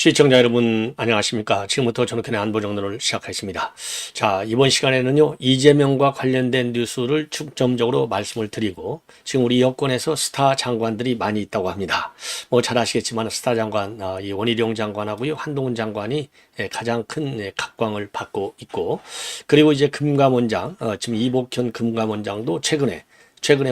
시청자 여러분 안녕하십니까. 지금부터 전국현의 안보정론을 시작하겠습니다. 자, 이번 시간에는요 이재명과 관련된 뉴스를 중점적으로 말씀을 드리고, 지금 우리 여권에서 스타 장관들이 많이 있다고 합니다. 뭐 잘 아시겠지만 스타 장관, 이 원희룡 장관하고요 한동훈 장관이 가장 큰 각광을 받고 있고, 그리고 이제 금감원장, 지금 이복현 금감원장도 최근에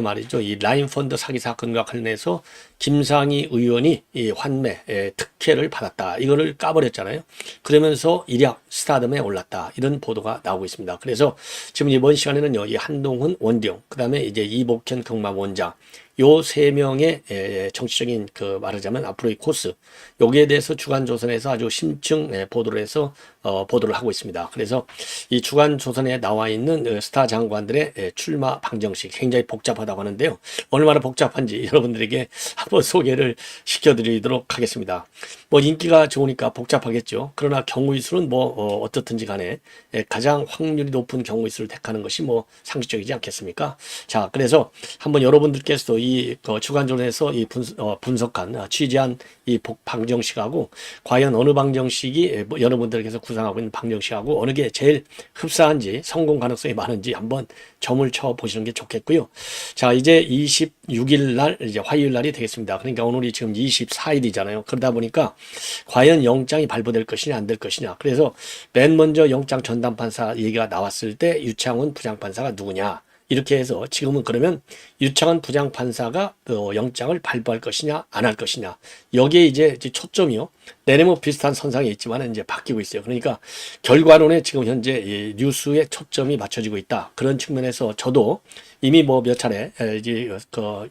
말이죠. 이 라인펀드 사기 사건과 관련해서 김상희 의원이 이 환매 특혜를 받았다, 이거를 까버렸잖아요. 그러면서 일약 스타덤에 올랐다, 이런 보도가 나오고 있습니다. 그래서 지금 이번 시간에는요, 이 한동훈, 원희룡, 그 다음에 이제 이복현 금감원장, 요 세 명의 정치적인 말하자면 앞으로의 코스, 여기에 대해서 주간조선에서 아주 심층 보도를 해서 보도를 하고 있습니다. 그래서 이 주간조선에 나와 있는 스타 장관들의 출마 방정식 굉장히 복잡하다고 하는데요. 얼마나 복잡한지 여러분들에게 한번 소개를 시켜드리도록 하겠습니다. 뭐 인기가 좋으니까 복잡하겠죠. 그러나 경우의 수는 뭐 어떻든지 간에 가장 확률이 높은 경우의 수를 택하는 것이 뭐 상식적이지 않겠습니까? 자, 그래서 한번 여러분들께서도 이 주간조선에서 이 분석한 취재한 이 방정식하고 과연 어느 방정식이 여러분들께서 구상하고 있는 방정식하고 어느 게 제일 흡사한지, 성공 가능성이 많은지 한번 점을 쳐 보시는 게 좋겠고요. 자, 이제 26일 날 이제 화요일 날이 되겠습니다. 그러니까 오늘이 지금 24일이잖아요. 그러다 보니까 과연 영장이 발부될 것이냐 안 될 것이냐. 그래서 맨 먼저 영장 전담판사 얘기가 나왔을 때 유창훈 부장판사가 누구냐, 이렇게 해서 지금은 그러면 유창훈 부장판사가 영장을 발부할 것이냐 안 할 것이냐, 여기에 이제 초점이요. 내내 뭐 비슷한 선상에 있지만 이제 바뀌고 있어요. 그러니까 결과론에 지금 현재 이 뉴스에 초점이 맞춰지고 있다. 그런 측면에서 저도 이미 뭐 몇 차례 이제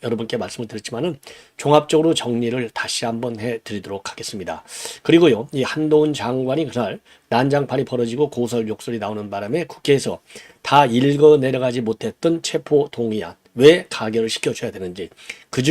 여러분께 말씀을 드렸지만은 종합적으로 정리를 다시 한번 해드리도록 하겠습니다. 그리고요, 이 한동훈 장관이 그날 난장판이 벌어지고 고설 욕설이 나오는 바람에 국회에서 다 읽어 내려가지 못했던 체포 동의안, 왜 가결을 시켜줘야 되는지, 그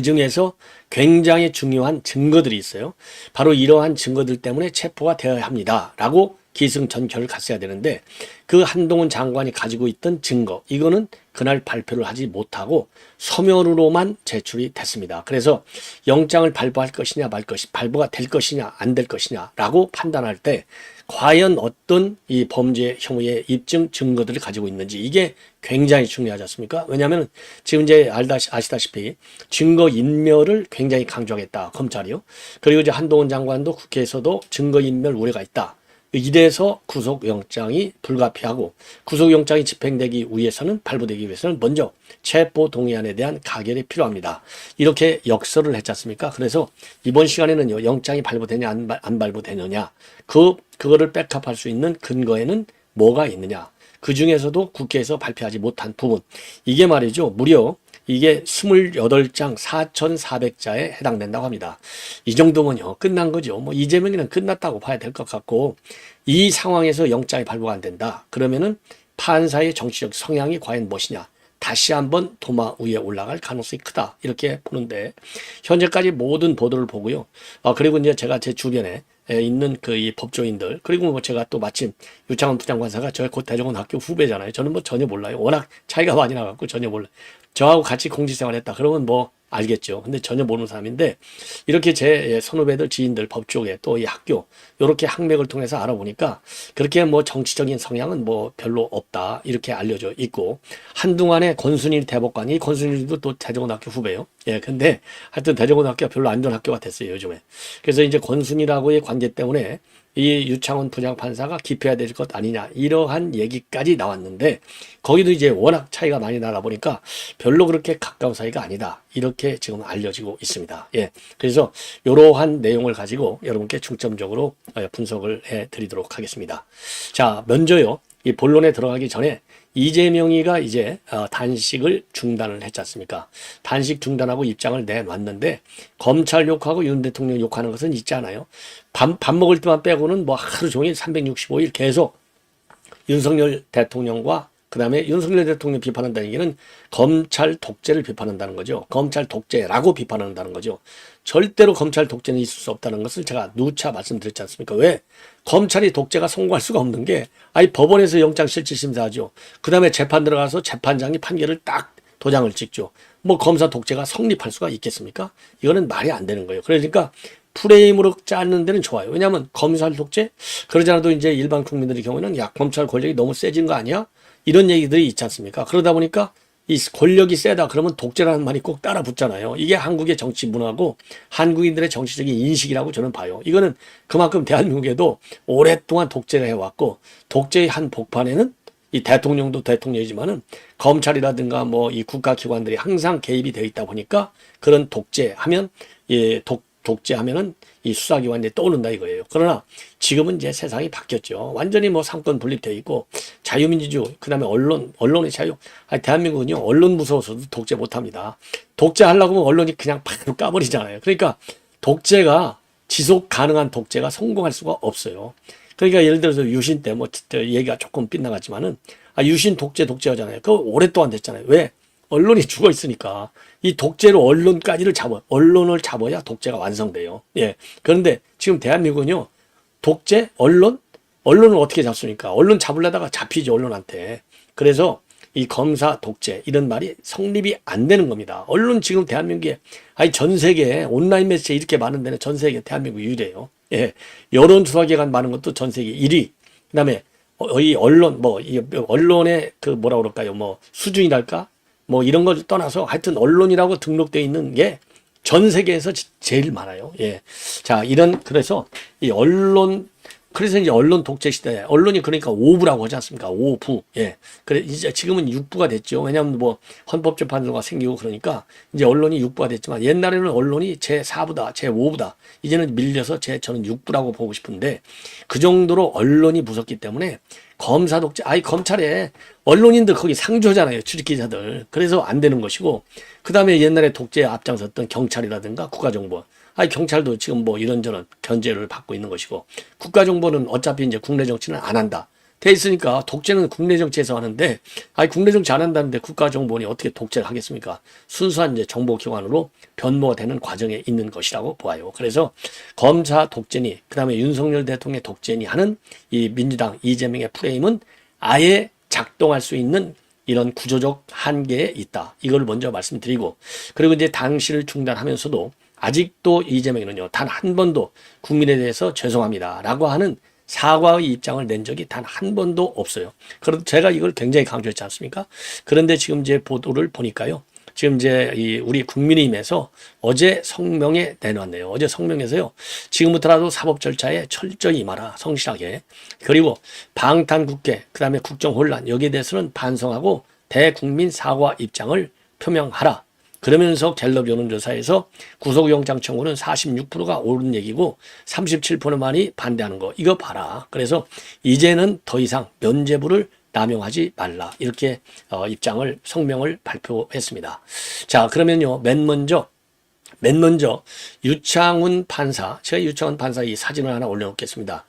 중에서 굉장히 중요한 증거들이 있어요. 바로 이러한 증거들 때문에 체포가 되어야 합니다 라고 기승전결을 갔어야 되는데, 그 한동훈 장관이 가지고 있던 증거, 이거는 그날 발표를 하지 못하고 서면으로만 제출이 됐습니다. 그래서 영장을 발부할 것이냐 발부가 될 것이냐 안 될 것이냐 라고 판단할 때 과연 어떤 이 범죄 혐의의 입증 증거들을 가지고 있는지, 이게 굉장히 중요하지 않습니까? 왜냐하면 지금 이제 아시다시피 증거 인멸을 굉장히 강조하겠다, 검찰이요. 그리고 이제 한동훈 장관도 국회에서도 증거 인멸 우려가 있다, 이래서 구속영장이 불가피하고, 구속영장이 집행되기 위해서는, 발부되기 위해서는 먼저 체포동의안에 대한 가결이 필요합니다, 이렇게 역설을 했지 않습니까? 그래서 이번 시간에는요, 영장이 발부되냐 안 발부되느냐, 그거를 백업할 수 있는 근거에는 뭐가 있느냐, 그 중에서도 국회에서 발표하지 못한 부분, 이게 말이죠, 무려 이게 28장 4,400자에 해당된다고 합니다. 이 정도면요 끝난 거죠. 뭐 이재명이는 끝났다고 봐야 될 것 같고, 이 상황에서 영장이 발부가 안 된다 그러면은 판사의 정치적 성향이 과연 무엇이냐, 다시 한번 도마 위에 올라갈 가능성이 크다, 이렇게 보는데, 현재까지 모든 보도를 보고요. 그리고 이제 제가 제 주변에 있는 이 법조인들, 그리고 뭐 제가 또 마침 유창훈 부장판사가 저희 곧 대전고등학교 후배잖아요. 저는 뭐 전혀 몰라요. 워낙 차이가 많이 나갖고 전혀 몰라요. 저하고 같이 공직생활했다 그러면 뭐 알겠죠. 근데 전혀 모르는 사람인데, 이렇게 제 선후배들, 지인들, 법조계, 또 이 학교, 이렇게 학맥을 통해서 알아보니까 그렇게 뭐 정치적인 성향은 뭐 별로 없다, 이렇게 알려져 있고, 한동안에 권순일 대법관이, 권순일도 또 대전고등학교 후배요. 예, 근데 하여튼 대전고등학교가 별로 안 좋은 학교가 됐어요, 요즘에. 그래서 이제 권순일하고의 관계 때문에 이 유창훈 부장판사가 기피해야 될 것 아니냐, 이러한 얘기까지 나왔는데, 거기도 이제 워낙 차이가 많이 나다 보니까 별로 그렇게 가까운 사이가 아니다, 이렇게 지금 알려지고 있습니다. 예, 그래서 이러한 내용을 가지고 여러분께 중점적으로 분석을 해 드리도록 하겠습니다. 자, 먼저요, 이 본론에 들어가기 전에 이재명이가 이제 단식을 중단을 했지 않습니까? 단식 중단하고 입장을 내놨는데, 검찰 욕하고 윤 대통령 욕하는 것은 있지 않아요. 밥 먹을 때만 빼고는 뭐 하루 종일 365일 계속 윤석열 대통령과, 그 다음에 윤석열 대통령 비판한다는 얘기는 검찰 독재를 비판한다는 거죠. 검찰 독재라고 비판한다는 거죠. 절대로 검찰 독재는 있을 수 없다는 것을 제가 누차 말씀드렸지 않습니까? 왜? 검찰이 독재가 성공할 수가 없는 게, 법원에서 영장실질심사하죠. 그 다음에 재판 들어가서 재판장이 판결을 딱 도장을 찍죠. 뭐 검사 독재가 성립할 수가 있겠습니까? 이거는 말이 안 되는 거예요. 그러니까 프레임으로 짜는 데는 좋아요. 왜냐하면 검찰 독재? 그러지 않아도 이제 일반 국민들의 경우에는 야, 검찰 권력이 너무 세진 거 아니야? 이런 얘기들이 있지 않습니까? 그러다 보니까 이 권력이 세다 그러면 독재라는 말이 꼭 따라 붙잖아요. 이게 한국의 정치 문화고 한국인들의 정치적인 인식이라고 저는 봐요. 이거는 그만큼 대한민국에도 오랫동안 독재를 해왔고 독재의 한 복판에는 이 대통령도 대통령이지만은 검찰이라든가 뭐 이 국가기관들이 항상 개입이 되어 있다 보니까 그런 독재하면 독재하면은 이 수사기관이 떠오른다 이거예요. 그러나 지금은 이제 세상이 바뀌었죠. 완전히 뭐 삼권 분립되어 있고 자유민주주의, 그다음에 언론의 자유. 아니, 대한민국은요 언론 무서워서도 독재 못합니다. 독재하려고 하면 언론이 그냥 바로 까버리잖아요. 그러니까 독재가 지속 가능한 독재가 성공할 수가 없어요. 그러니까 예를 들어서 유신 때 뭐 얘기가 조금 빗나갔지만은 유신 독재하잖아요. 그거 오랫동안 됐잖아요. 왜? 언론이 죽어 있으니까 이 독재로 언론을 잡아야 독재가 완성돼요. 예. 그런데 지금 대한민국은요 독재, 언론을 어떻게 잡습니까? 언론 잡으려다가 잡히죠, 언론한테. 그래서 이 검사 독재 이런 말이 성립이 안 되는 겁니다. 언론 지금 대한민국에 전 세계에 온라인 매체 이렇게 많은 데는 전 세계 대한민국 유일해요. 예. 여론 조사기관 많은 것도 전 세계 1위. 그다음에 이 언론의 그 뭐라 그럴까요? 뭐 수준이랄까? 뭐 이런 걸 떠나서 하여튼 언론이라고 등록되어 있는 게 전 세계에서 제일 많아요. 예. 자, 그래서 이 그래서 이제 언론 독재 시대에 언론이 그러니까 5부라고 하지 않습니까? 5부. 예. 그래 이제 지금은 6부가 됐죠. 왜냐하면 뭐 헌법재판소가 생기고 그러니까 이제 언론이 6부가 됐지만 옛날에는 언론이 제4부다, 제5부다. 이제는 밀려서 저는 6부라고 보고 싶은데 그 정도로 언론이 무섭기 때문에 검사 독재, 검찰에 언론인들 거기 상주하잖아요. 출입기자들. 그래서 안 되는 것이고 그 다음에 옛날에 독재에 앞장섰던 경찰이라든가 국가정보원. 경찰도 지금 뭐 이런저런 견제를 받고 있는 것이고 국가정보는 어차피 이제 국내 정치는 안 한다. 돼 있으니까 독재는 국내 정치에서 하는데 국내 정치 안 한다는데 국가정보원이 어떻게 독재를 하겠습니까? 순수한 이제 정보기관으로 변모가 되는 과정에 있는 것이라고 보아요. 그래서 검사 독재니 그다음에 윤석열 대통령의 독재니 하는 이 민주당 이재명의 프레임은 아예 작동할 수 있는 이런 구조적 한계에 있다. 이걸 먼저 말씀드리고 그리고 이제 당시를 중단하면서도 아직도 이재명은요 단 한 번도 국민에 대해서 죄송합니다 라고 하는 사과의 입장을 낸 적이 단 한 번도 없어요. 그래도 제가 이걸 굉장히 강조했지 않습니까? 그런데 지금 이제 보도를 보니까요. 지금 이제 우리 국민의힘에서 어제 성명에 내놨네요. 어제 성명에서요. 지금부터라도 사법 절차에 철저히 임하라. 성실하게. 그리고 방탄국회, 그다음에 국정혼란 여기에 대해서는 반성하고 대국민 사과 입장을 표명하라. 그러면서 갤럽 여론조사에서 구속영장 청구는 46%가 옳은 얘기고 37%만이 반대하는 거. 이거 봐라. 그래서 이제는 더 이상 면죄부를 남용하지 말라. 이렇게 성명을 발표했습니다. 자, 그러면요. 맨 먼저 유창훈 판사, 제가 유창훈 판사 이 사진을 하나 올려놓겠습니다.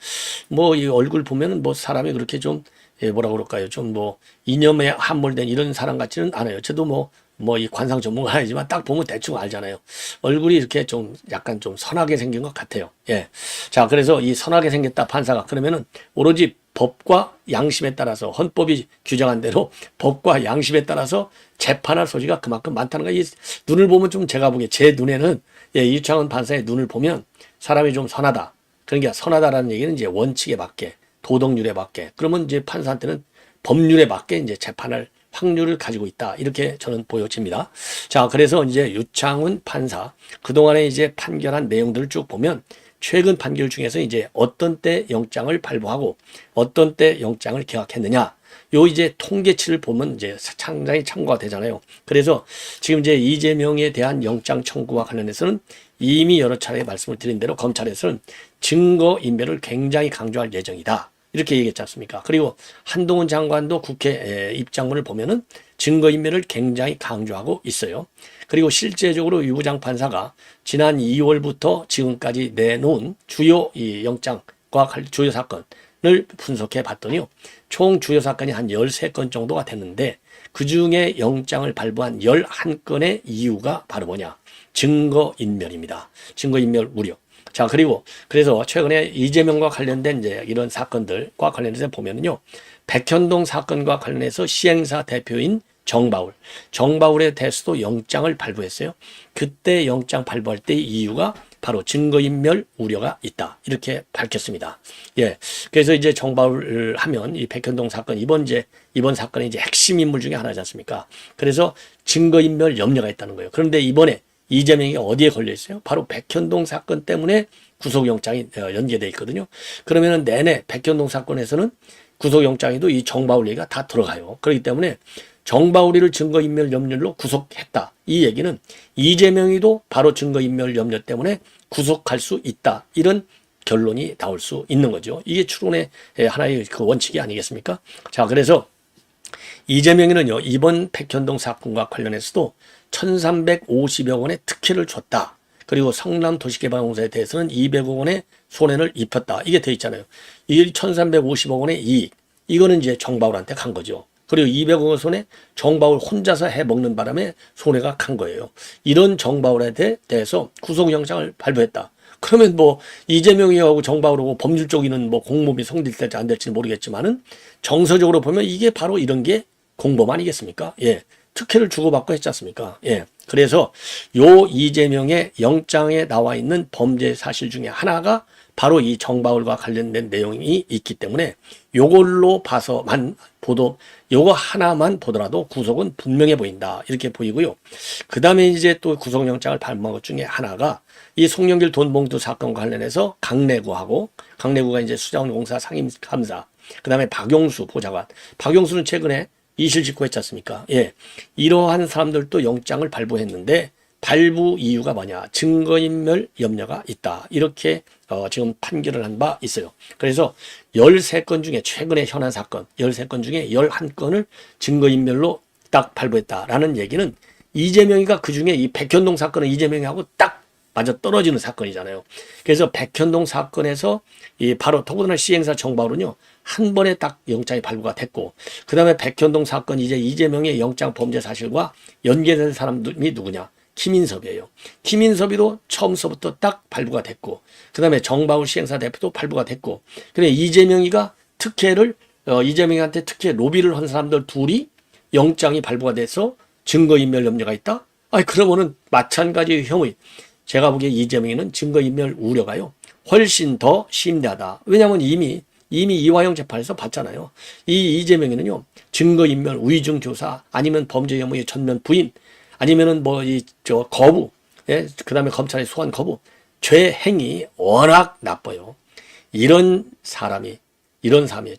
뭐 이 얼굴 보면은 뭐 사람이 그렇게 좀 뭐라 그럴까요? 좀 뭐 이념에 함몰된 이런 사람 같지는 않아요. 저도 뭐 이 관상 전문가 아니지만 딱 보면 대충 알잖아요. 얼굴이 이렇게 좀 약간 좀 선하게 생긴 것 같아요. 예. 자, 그래서 이 선하게 생겼다 판사가 그러면은 오로지 법과 양심에 따라서 헌법이 규정한 대로 법과 양심에 따라서 재판할 소지가 그만큼 많다는 거예요. 이 눈을 보면 좀 제가 보기에 제 눈에는 유창훈 판사의 눈을 보면 사람이 좀 선하다. 그러니까 선하다라는 얘기는 이제 원칙에 맞게 도덕률에 맞게 그러면 이제 판사한테는 법률에 맞게 이제 재판할 확률을 가지고 있다. 이렇게 저는 보여집니다. 자, 그래서 이제 유창훈 판사 그동안에 이제 판결한 내용들을 쭉 보면 최근 판결 중에서 이제 어떤 때 영장을 발부하고 어떤 때 영장을 기각했느냐. 요 이제 통계치를 보면 이제 상당히 참고가 되잖아요. 그래서 지금 이제 이재명에 대한 영장 청구와 관련해서는 이미 여러 차례 말씀을 드린 대로 검찰에서는 증거 인멸을 굉장히 강조할 예정이다. 이렇게 얘기했지 않습니까? 그리고 한동훈 장관도 국회 입장문을 보면은 증거인멸을 굉장히 강조하고 있어요. 그리고 실제적으로 유부장 판사가 지난 2월부터 지금까지 내놓은 주요 이 영장과 주요 사건을 분석해 봤더니요. 총 주요 사건이 한 13건 정도가 됐는데 그 중에 영장을 발부한 11건의 이유가 바로 뭐냐? 증거인멸입니다. 증거인멸 우려. 자, 그래서 최근에 이재명과 관련된 이제 이런 사건들과 관련해서 보면은요, 백현동 사건과 관련해서 시행사 대표인 정바울에 대해서도 영장을 발부했어요. 그때 영장 발부할 때 이유가 바로 증거인멸 우려가 있다. 이렇게 밝혔습니다. 예. 그래서 이제 정바울을 하면 이 백현동 사건, 이번 사건의 이제 핵심 인물 중에 하나지 않습니까? 그래서 증거인멸 염려가 있다는 거예요. 그런데 이번에 이재명이 어디에 걸려 있어요? 바로 백현동 사건 때문에 구속영장이 연계되어 있거든요. 그러면은 내내 백현동 사건에서는 구속영장에도 이 정바울 얘기가 다 들어가요. 그렇기 때문에 정바울이를 증거인멸 염려로 구속했다. 이 얘기는 이재명이도 바로 증거인멸 염려 때문에 구속할 수 있다. 이런 결론이 나올 수 있는 거죠. 이게 추론의 하나의 그 원칙이 아니겠습니까? 자, 그래서 이재명이는요, 이번 백현동 사건과 관련해서도 1,350여 원의 특혜를 줬다. 그리고 성남 도시개발공사에 대해서는 200억 원의 손해를 입혔다. 이게 돼 있잖아요. 이 1,350억 원의 이익, 이거는 이제 정바울한테 간 거죠. 그리고 200억 원 손해 정바울 혼자서 해먹는 바람에 손해가 간 거예요. 이런 정바울에 대해서 구속영장을 발부했다. 그러면 뭐 이재명이하고 정바울하고 법률 쪽에는 뭐 공범이 성립될지 안 될지는 모르겠지만은 정서적으로 보면 이게 바로 이런 게 공범 아니겠습니까? 예. 특혜를 주고받고 했지 않습니까? 예. 그래서 요 이재명의 영장에 나와 있는 범죄 사실 중에 하나가 바로 이 정바울과 관련된 내용이 있기 때문에 요걸로 봐서만 요거 하나만 보더라도 구속은 분명해 보인다. 이렇게 보이고요. 그 다음에 이제 또 구속영장을 발부한 것 중에 하나가 이 송영길 돈봉투 사건과 관련해서 강내구가 이제 수자원공사 상임감사, 그 다음에 박용수 보좌관, 박용수는 최근에 이실 직고했지 않습니까? 예. 이러한 사람들도 영장을 발부했는데 발부 이유가 뭐냐? 증거인멸 염려가 있다. 이렇게 지금 판결을 한 바 있어요. 그래서 13건 중에 최근에 현안 사건 13건 중에 11건을 증거인멸로 딱 발부했다라는 얘기는 이재명이가 그중에 이 백현동 사건은 이재명하고 딱 맞아 떨어지는 사건이잖아요. 그래서 백현동 사건에서 이 바로 더구나 시행사 정바울은요, 한 번에 딱 영장이 발부가 됐고, 그 다음에 백현동 사건 이제 이재명의 영장 범죄 사실과 연계된 사람이 누구냐? 김인섭이에요. 김인섭이도 처음서부터 딱 발부가 됐고, 그 다음에 정바울 시행사 대표도 발부가 됐고, 근데 이재명이가 이재명한테 특혜 로비를 한 사람들 둘이 영장이 발부가 돼서 증거인멸 염려가 있다? 아니, 그러면은 마찬가지 혐의. 제가 보기에 이재명이는 증거인멸 우려가요, 훨씬 더 심대하다. 왜냐하면 이미 이화영 재판에서 봤잖아요. 이 이재명이는요, 증거인멸, 위증교사, 아니면 범죄 혐의의 전면 부인, 아니면은 거부, 예, 그 다음에 검찰의 소환 거부, 죄 행위 워낙 나빠요. 이런 사람이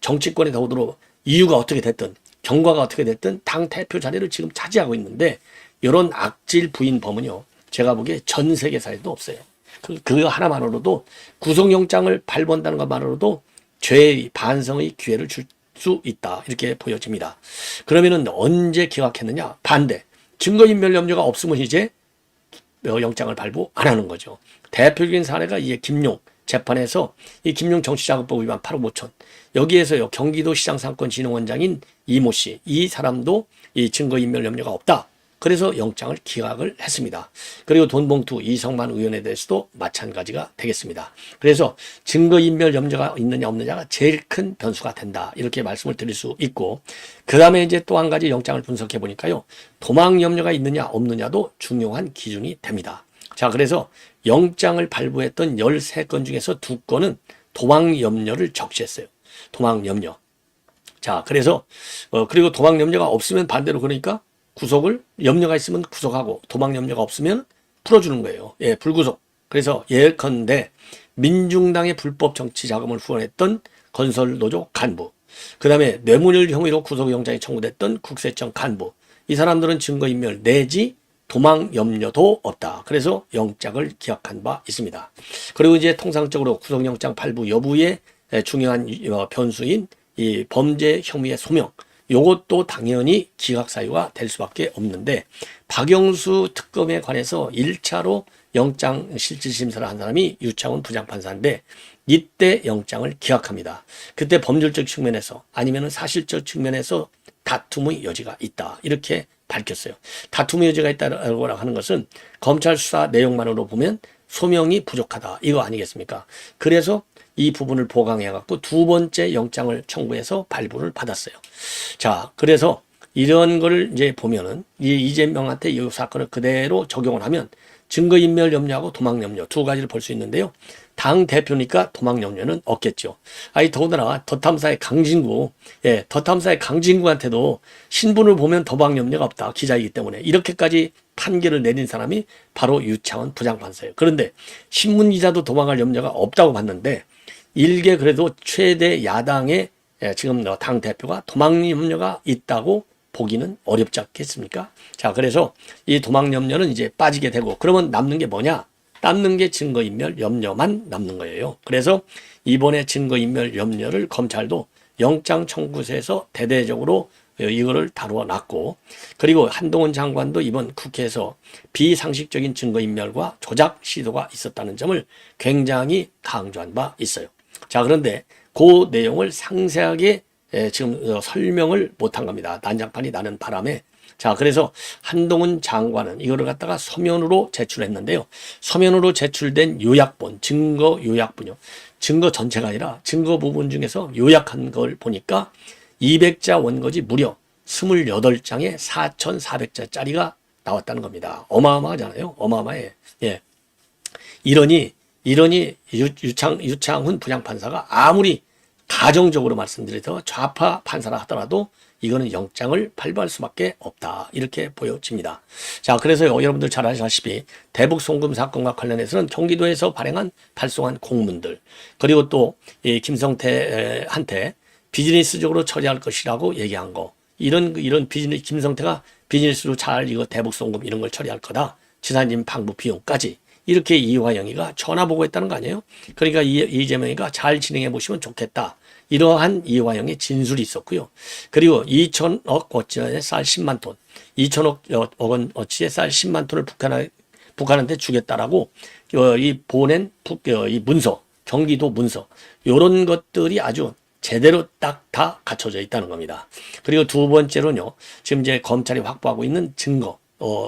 정치권에 더불어 이유가 어떻게 됐든, 경과가 어떻게 됐든 당 대표 자리를 지금 차지하고 있는데, 이런 악질 부인범은요, 제가 보기에 전 세계사에도 없어요. 그거 하나만으로도 구속영장을 발부한다는 것만으로도 죄의 반성의 기회를 줄 수 있다. 이렇게 보여집니다. 그러면은 언제 기각했느냐? 반대. 증거인멸 염려가 없으면 이제 영장을 발부 안 하는 거죠. 대표적인 사례가 이제 김용 재판에서 이 김용 정치자금법 위반 8억 5천. 여기에서요, 경기도시장 상권진흥원장인 이모 씨, 이 사람도 이 증거인멸 염려가 없다. 그래서 영장을 기각을 했습니다. 그리고 돈봉투 이성만 의원에 대해서도 마찬가지가 되겠습니다. 그래서 증거인멸 염려가 있느냐 없느냐가 제일 큰 변수가 된다. 이렇게 말씀을 드릴 수 있고, 그 다음에 이제 또 한 가지 영장을 분석해 보니까요, 도망 염려가 있느냐 없느냐도 중요한 기준이 됩니다. 자, 그래서 영장을 발부했던 13건 중에서 2건은 도망 염려를 적시했어요. 도망 염려. 자, 그래서 그리고 도망 염려가 없으면 반대로, 그러니까 구속을 염려가 있으면 구속하고 도망 염려가 없으면 풀어주는 거예요. 예, 불구속. 그래서 예컨대 민중당의 불법 정치 자금을 후원했던 건설노조 간부, 그 다음에 뇌물을 혐의로 구속영장이 청구됐던 국세청 간부, 이 사람들은 증거인멸 내지 도망 염려도 없다. 그래서 영장을 기각한 바 있습니다. 그리고 이제 통상적으로 구속영장 발부 여부의 중요한 변수인 이 범죄 혐의의 소명, 요것도 당연히 기각 사유가 될 수밖에 없는데, 박영수 특검에 관해서 1차로 영장 실질심사를 한 사람이 유창훈 부장판사인데 이때 영장을 기각합니다. 그때 법률적 측면에서 아니면 사실적 측면에서 다툼의 여지가 있다. 이렇게 밝혔어요. 다툼의 여지가 있다고 하는 것은 검찰 수사 내용만으로 보면 소명이 부족하다. 이거 아니겠습니까? 그래서 이 부분을 보강해갖고 2번째 영장을 청구해서 발부를 받았어요. 자, 그래서 이런 걸 이제 보면은 이재명한테 이 사건을 그대로 적용을 하면 증거인멸 염려하고 도망 염려 두 가지를 볼 수 있는데요. 당 대표니까 도망 염려는 없겠죠. 아니 더군다나 더탐사의 강진구, 더탐사의 강진구한테도 신분을 보면 도망 염려가 없다. 기자이기 때문에 이렇게까지 판결을 내린 사람이 바로 유창훈 부장판사예요. 그런데 신문기자도 도망할 염려가 없다고 봤는데 일개 그래도 최대 야당의 지금 당 대표가 도망 염려가 있다고 보기는 어렵지 않겠습니까? 자, 그래서 이 도망 염려는 이제 빠지게 되고 그러면 남는 게 뭐냐? 남는 게 증거인멸 염려만 남는 거예요. 그래서 이번에 증거인멸 염려를 검찰도 영장 청구서에서 대대적으로 이거를 다루어 놨고, 그리고 한동훈 장관도 이번 국회에서 비상식적인 증거인멸과 조작 시도가 있었다는 점을 굉장히 강조한 바 있어요. 자, 그런데 그 내용을 상세하게 지금 설명을 못한 겁니다. 난장판이 나는 바람에. 자, 그래서 한동훈 장관은 이거를 갖다가 서면으로 제출했는데요. 서면으로 제출된 요약본, 증거 요약본이요. 증거 전체가 아니라 증거 부분 중에서 요약한 걸 보니까 200자 원고지 무려 28장에 4,400자짜리가 나왔다는 겁니다. 어마어마하잖아요. 어마어마해. 예. 이러니 유창훈 부장판사가 아무리 가정적으로 말씀드려서 좌파 판사라 하더라도 이거는 영장을 발부할 수밖에 없다. 이렇게 보여집니다. 자, 그래서 여러분들 잘 아시다시피 대북 송금 사건과 관련해서는 경기도에서 발송한 공문들, 그리고 또 이 김성태한테 비즈니스적으로 처리할 것이라고 얘기한 거, 이런 비즈니스, 김성태가 비즈니스로 잘 이거 대북 송금 이런 걸 처리할 거다. 지사님 방북 비용까지. 이렇게 이화영이가 전화 보고했다는 거 아니에요? 그러니까 이재명이가 잘 진행해 보시면 좋겠다. 이러한 이화영의 진술이 있었고요. 그리고 2천억 어치의 쌀 10만 톤, 2천억 원 어치의 쌀 10만 톤을 북한한테 주겠다라고 이 보낸 이 문서, 경기도 문서, 이런 것들이 아주 제대로 딱 다 갖춰져 있다는 겁니다. 그리고 두 번째로는요, 지금 이제 검찰이 확보하고 있는 증거,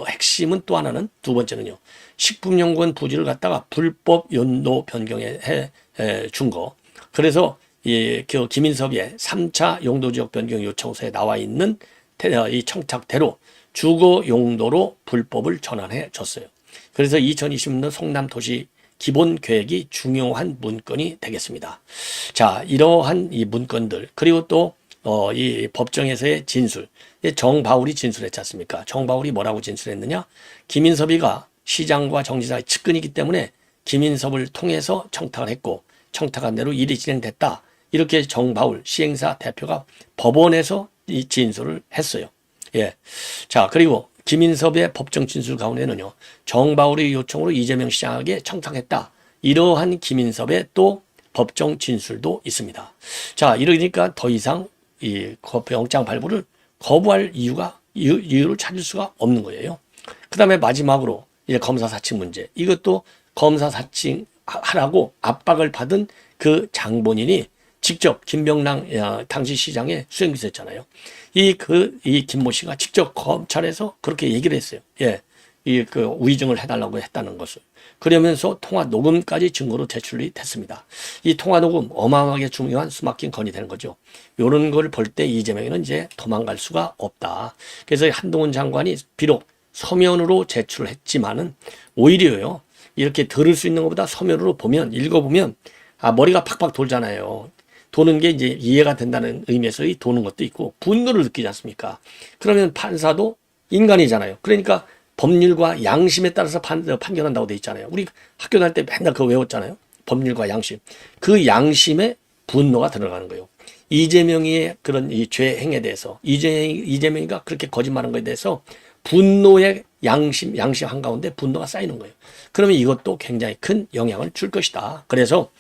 핵심은 또 하나는 두 번째는요, 식품연구원 부지를 갖다가 불법 연도 변경해 준 거. 그래서 그 김인섭의 3차 용도지역 변경 요청서에 나와 있는 이 청탁대로 주거 용도로 불법을 전환해 줬어요. 그래서 2020년 성남도시 기본계획이 중요한 문건이 되겠습니다. 자, 이러한 이 문건들, 그리고 또 이 법정에서의 진술, 정바울이 진술했지 않습니까? 정바울이 뭐라고 진술했느냐? 김인섭이가 시장과 정지사의 측근이기 때문에 김인섭을 통해서 청탁을 했고 청탁한 대로 일이 진행됐다. 이렇게 정바울 시행사 대표가 법원에서 이 진술을 했어요. 예. 자, 그리고 김인섭의 법정 진술 가운데는요, 정바울의 요청으로 이재명 시장에게 청탁했다. 이러한 김인섭의 또 법정 진술도 있습니다. 자, 이러니까 더 이상 이 영장 발부를 거부할 이유를 찾을 수가 없는 거예요. 그 다음에 마지막으로 이제 검사 사칭 문제. 이것도 검사 사칭 하라고 압박을 받은 그 장본인이 직접 김병랑 당시 시장의 수행비서였잖아요. 이 김모 씨가 직접 검찰에서 그렇게 얘기를 했어요. 예. 그 위증을 해달라고 했다는 것을. 그러면서 통화 녹음까지 증거로 제출이 됐습니다. 이 통화 녹음 어마어마하게 중요한 수막힌 건이 되는 거죠. 이런 걸 볼 때 이재명이는 이제 도망갈 수가 없다. 그래서 한동훈 장관이 비록 서면으로 제출했지만은 오히려요, 이렇게 들을 수 있는 것보다 서면으로 읽어보면 머리가 팍팍 돌잖아요. 도는 게 이제 이해가 된다는 의미에서 도는 것도 있고 분노를 느끼지 않습니까? 그러면 판사도 인간이잖아요. 그러니까 법률과 양심에 따라서 판결한다고 돼 있잖아요. 우리 학교 다닐 때 맨날 그거 외웠잖아요. 법률과 양심. 그 양심에 분노가 들어가는 거예요. 이재명의 그런 이 죄 행에 대해서 이재명이가 그렇게 거짓말한 것에 대해서 분노의 양심 한가운데 분노가 쌓이는 거예요. 그러면 이것도 굉장히 큰 영향을 줄 것이다. 그래서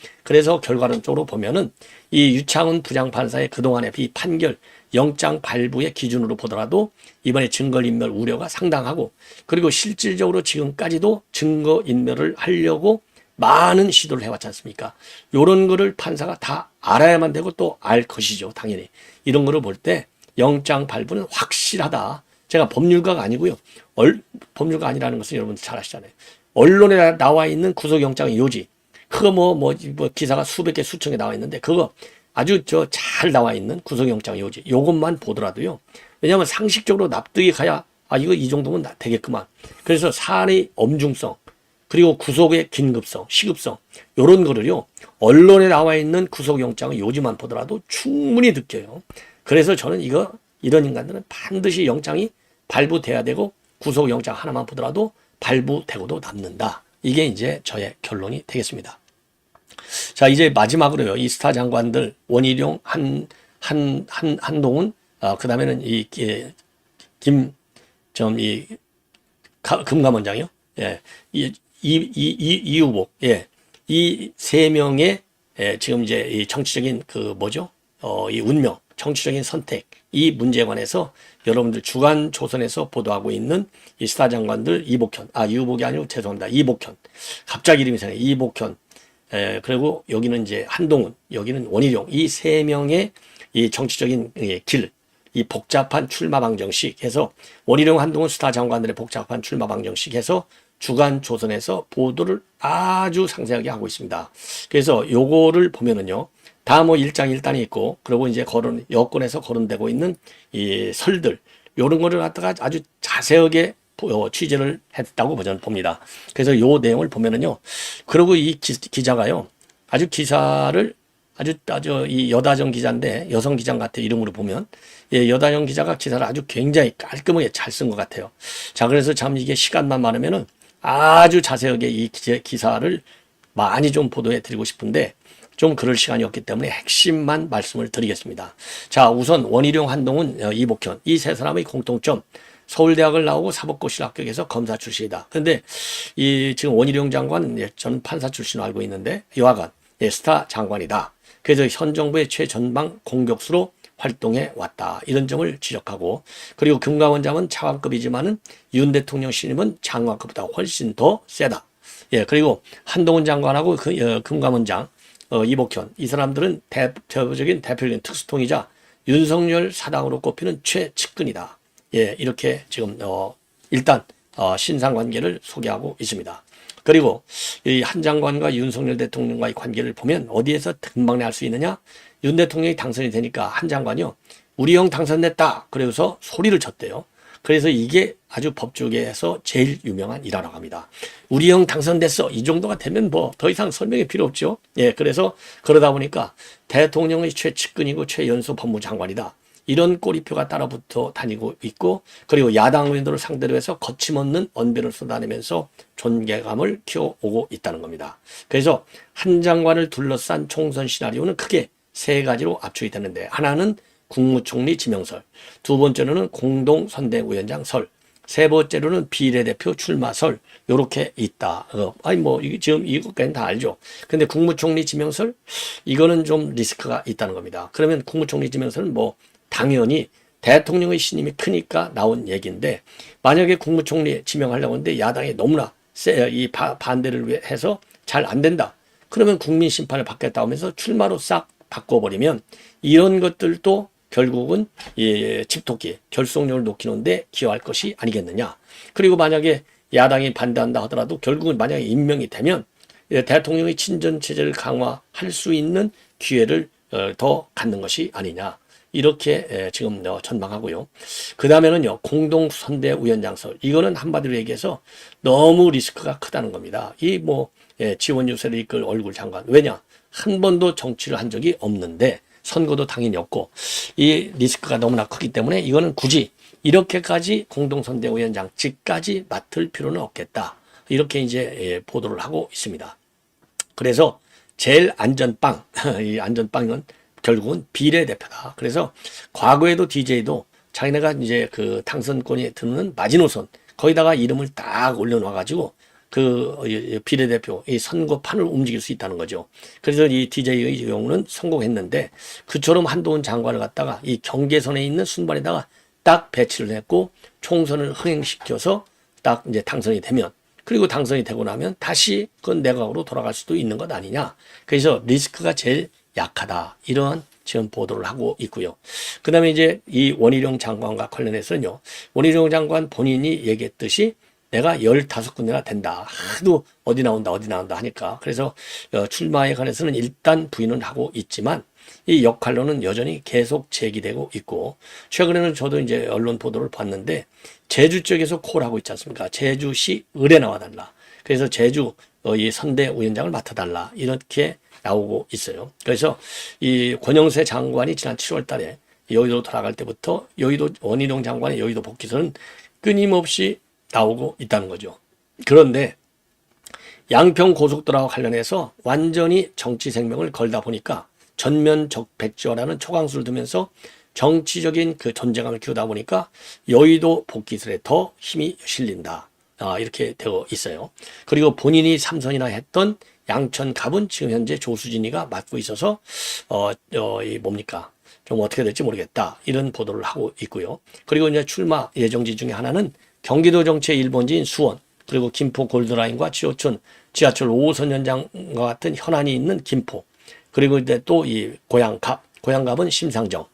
결과론적으로 보면은 이 유창훈 부장판사의 그동안의 이 판결, 영장 발부의 기준으로 보더라도 이번에 증거인멸 우려가 상당하고, 그리고 실질적으로 지금까지도 증거인멸을 하려고 많은 시도를 해왔지 않습니까? 이런 거를 판사가 다 알아야만 되고 또 알 것이죠. 당연히. 이런 거를 볼 때 영장 발부는 확실하다. 제가 법률가가 아니고요. 법률가 아니라는 것은 여러분 잘 아시잖아요. 언론에 나와 있는 구속영장의 요지. 그거 뭐 기사가 수백 개 수천 개 나와 있는데 그거 아주 잘 나와 있는 구속영장 요지. 요것만 보더라도요. 왜냐하면 상식적으로 납득이 가야 이거 이 정도면 되겠구만. 그래서 사안의 엄중성, 그리고 구속의 긴급성, 시급성 요런 거를요. 언론에 나와 있는 구속영장을 요즘만 보더라도 충분히 느껴요. 그래서 저는 이런 인간들은 반드시 영장이 발부돼야 되고 구속영장 하나만 보더라도 발부되고도 남는다. 이게 이제 저의 결론이 되겠습니다. 자, 이제 마지막으로요. 이 스타 장관들 원희룡, 한동훈, 그 다음에는 금감원장이요. 예, 이유복, 예, 이 세 명의 지금 이제 이 정치적인 이 운명, 정치적인 선택, 이 문제에 관해서 여러분들 주간 조선에서 보도하고 있는 이 스타 장관들 이유복이 아니고 죄송합니다. 이복현. 갑자기 이름이 생각나요. 이복현. 그리고 여기는 이제 한동훈, 여기는 원희룡. 이 세 명의 이 정치적인 길, 이 복잡한 출마 방정식 해서 원희룡, 한동훈 스타 장관들의 복잡한 출마 방정식 해서 주간 조선에서 보도를 아주 상세하게 하고 있습니다. 그래서 요거를 보면은요. 다 일장 일단이 있고, 그리고 이제 여권에서 거론되고 있는 이 설들, 요런 거를 갖다가 아주 자세하게 취재를 했다고 저는 봅니다. 그래서 요 내용을 보면은요. 그리고 이 기자가요. 아주 기사를 아주 이 여다정 기자인데 여성 기자 같아 이름으로 보면 여다정 기자가 기사를 아주 굉장히 깔끔하게 잘 쓴 것 같아요. 자, 그래서 참 이게 시간만 많으면은 아주 자세하게 이 기사를 많이 좀 보도해 드리고 싶은데 좀 그럴 시간이 없기 때문에 핵심만 말씀을 드리겠습니다. 자, 우선 원희룡, 한동훈, 이복현 이 세 사람의 공통점. 서울대학을 나오고 사법고시를 합격해서 검사 출신이다. 그런데 지금 원희룡 장관 저는 판사 출신으로 알고 있는데 여하간 스타 장관이다. 그래서 현 정부의 최전방 공격수로 활동해 왔다. 이런 점을 지적하고, 그리고 금감원장은 차관급이지만은 윤 대통령 신임은 장관급보다 훨씬 더 세다. 예, 그리고 한동훈 장관하고 금감원장 이복현 이 사람들은 대표적인 특수통이자 윤석열 사당으로 꼽히는 최측근이다. 예, 이렇게 지금 일단 신상관계를 소개하고 있습니다. 그리고 이 한 장관과 윤석열 대통령과의 관계를 보면 어디에서 금방 알 수 있느냐? 윤 대통령이 당선이 되니까 한 장관이요. 우리 형 당선됐다. 그래서 소리를 쳤대요. 그래서 이게 아주 법조계에서 제일 유명한 일화라고 합니다. 우리 형 당선됐어. 이 정도가 되면 더 이상 설명이 필요 없죠. 예, 그래서 그러다 보니까 대통령의 최측근이고 최연소 법무장관이다. 이런 꼬리표가 따라붙어 다니고 있고, 그리고 야당 의원들을 상대로 해서 거침없는 언변을 쏟아내면서 존재감을 키워오고 있다는 겁니다. 그래서 한 장관을 둘러싼 총선 시나리오는 크게 세 가지로 압축이 되는데, 하나는 국무총리 지명설, 두 번째로는 공동선대위원장 설, 세 번째로는 비례대표 출마설, 요렇게 있다. 이게 지금 이것까지는 다 알죠. 근데 국무총리 지명설, 이거는 좀 리스크가 있다는 겁니다. 그러면 국무총리 지명설은 당연히 대통령의 신임이 크니까 나온 얘기인데, 만약에 국무총리 지명하려고 하는데 야당이 너무나 이 반대를 해서 잘 안 된다. 그러면 국민 심판을 받겠다고 하면서 출마로 싹 바꿔버리면 이런 것들도 결국은 집토끼 결속력을 높이는데 기여할 것이 아니겠느냐. 그리고 만약에 야당이 반대한다 하더라도 결국은 만약에 임명이 되면 대통령의 친전체제를 강화할 수 있는 기회를 더 갖는 것이 아니냐. 이렇게 지금 전망하고요. 그 다음에는요, 공동선대위원장설. 이거는 한마디로 얘기해서 너무 리스크가 크다는 겁니다. 지원 유세를 이끌 얼굴 장관. 왜냐? 한 번도 정치를 한 적이 없는데, 선거도 당연히 없고, 이 리스크가 너무나 크기 때문에 이거는 굳이 이렇게까지 공동선대위원장직까지 맡을 필요는 없겠다. 이렇게 이제 보도를 하고 있습니다. 그래서 제일 안전빵, 이 안전빵은 결국은 비례대표다. 그래서 과거에도 DJ도 자기네가 이제 그 당선권이 드는 마지노선 거기다가 이름을 딱 올려놔가지고 비례대표 이 선거판을 움직일 수 있다는 거죠. 그래서 이 DJ의 경우는 성공했는데, 그처럼 한동훈 장관을 갖다가 이 경계선에 있는 순번에다가 딱 배치를 했고 총선을 흥행시켜서 딱 이제 당선이 되면, 그리고 당선이 되고 나면 다시 그건 내각으로 돌아갈 수도 있는 것 아니냐. 그래서 리스크가 제일 약하다. 이러한 지금 보도를 하고 있고요. 그 다음에 이제 이 원희룡 장관과 관련해서는요. 원희룡 장관 본인이 얘기했듯이 내가 15군데나 된다. 하도 어디 나온다 하니까. 그래서 출마에 관해서는 일단 부인은 하고 있지만 이 역할로는 여전히 계속 제기되고 있고, 최근에는 저도 이제 언론 보도를 봤는데 제주 쪽에서 콜하고 있지 않습니까? 제주시 을에 나와달라. 그래서 제주 이 선대위원장을 맡아달라 이렇게 나오고 있어요. 그래서 이 권영세 장관이 지난 7월 달에 여의도로 돌아갈 때부터 여의도 원희룡 장관의 여의도 복귀설은 끊임없이 나오고 있다는 거죠. 그런데 양평 고속도로와 관련해서 완전히 정치 생명을 걸다 보니까 전면적 백지화라는 초강수를 두면서 정치적인 그 존재감을 키우다 보니까 여의도 복귀설에 더 힘이 실린다. 이렇게 되어 있어요. 그리고 본인이 삼선이나 했던 양천 갑은 지금 현재 조수진이가 맡고 있어서 이 뭡니까? 좀 어떻게 될지 모르겠다. 이런 보도를 하고 있고요. 그리고 이제 출마 예정지 중에 하나는 경기도 정치의 일본지인 수원, 그리고 김포 골드라인과 지호촌 지하철 5호선 연장과 같은 현안이 있는 김포, 그리고 이제 또 이 고향갑은 심상정,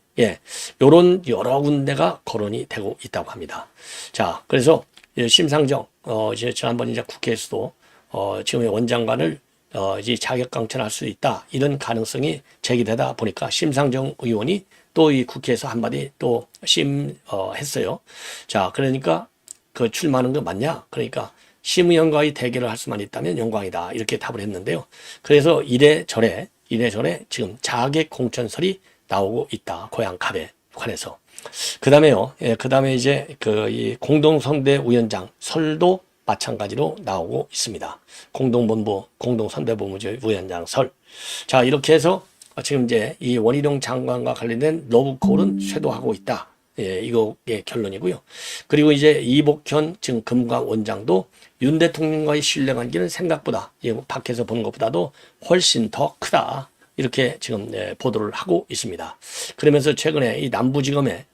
요런 여러 군데가 거론이 되고 있다고 합니다. 자, 그래서 심상정, 이제 지난번 이제 국회에서도, 지금의 원장관을, 이제 자격 강천할 수 있다. 이런 가능성이 제기되다 보니까 심상정 의원이 또 이 국회에서 한마디 또 했어요. 자, 그러니까 그 출마하는 거 맞냐? 그러니까 심 의원과의 대결을 할 수만 있다면 영광이다. 이렇게 답을 했는데요. 그래서 이래저래 지금 자객 공천설이 나오고 있다. 고향갑에 관해서. 그 다음에 이제 이 공동선대위원장 설도 마찬가지로 나오고 있습니다. 공동선대본부 위원장 설. 자, 이렇게 해서 지금 이제 이 원희룡 장관과 관련된 러브콜은 쇄도하고 있다. 이거의 결론이고요. 그리고 이제 이복현 지금 금감원장도 윤 대통령과의 신뢰관계는 생각보다 밖에서 보는 것보다도 훨씬 더 크다. 이렇게 지금 보도를 하고 있습니다. 그러면서 최근에 이 남부지검에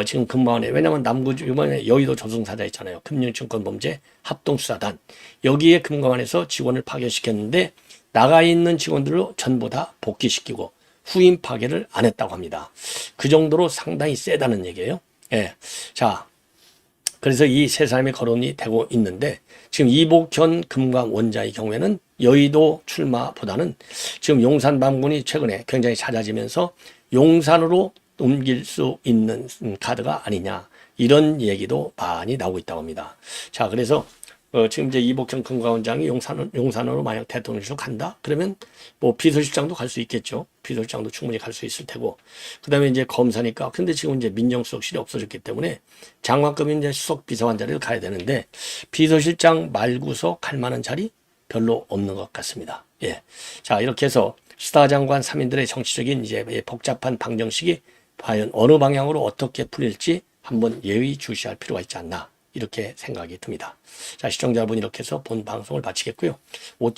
지금 금감원에, 왜냐하면 남부지검에 여의도 조승사자 있잖아요. 금융증권범죄 합동수사단. 여기에 금감원에서 직원을 파견시켰는데 나가 있는 직원들을 전부 다 복귀시키고 후임 파견을 안 했다고 합니다. 그 정도로 상당히 세다는 얘기예요. 자, 그래서 이 세 사람의 거론이 되고 있는데 지금 이복현 금감원장의 경우에는 여의도 출마보다는 지금 용산 반군이 최근에 굉장히 잦아지면서 용산으로 옮길 수 있는 카드가 아니냐, 이런 얘기도 많이 나오고 있다고 합니다. 자, 그래서 지금 이제 이복현 금감원장이 용산으로 만약 대통령실로 간다? 그러면 뭐 비서실장도 갈 수 있겠죠. 비서실장도 충분히 갈 수 있을 테고. 그 다음에 이제 검사니까. 근데 지금 이제 민정수석실이 없어졌기 때문에 장관급인 이제 수석 비서관 자리를 가야 되는데 비서실장 말고서 갈 만한 자리 별로 없는 것 같습니다. 자, 이렇게 해서 스타 장관 3인들의 정치적인 이제 복잡한 방정식이 과연 어느 방향으로 어떻게 풀릴지 한번 예의주시할 필요가 있지 않나, 이렇게 생각이 듭니다. 자, 시청자 여러분, 이렇게 해서 본 방송을 마치겠고요.